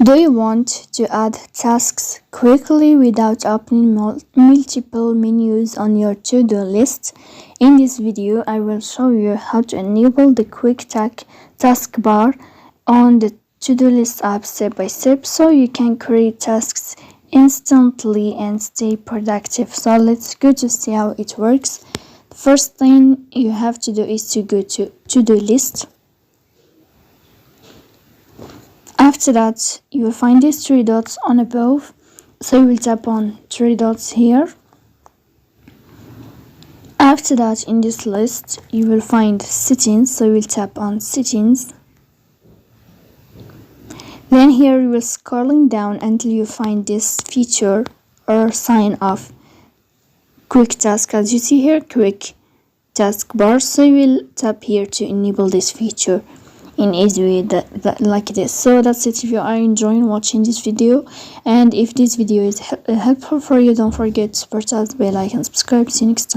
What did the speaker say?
Do you want to add tasks quickly without opening multiple menus on your to-do list? In this video, I will show you how to enable the quick taskbar on the to-do list app step by step so you can create tasks instantly and stay productive. So let's go to see how it works. The first thing you have to do is to go to to-do list. After that, you will find these three dots on above, so you will tap on three dots here. After that, in this list, you will find settings, so you will tap on settings. Then here you will scrolling down until you find this feature or sign of quick task. As you see here, quick taskbar, so you will tap here to enable this feature in easy way like this. So that's it. If you are enjoying watching this video and if this video is helpful for you, don't forget to support us by like and subscribe. See you next time.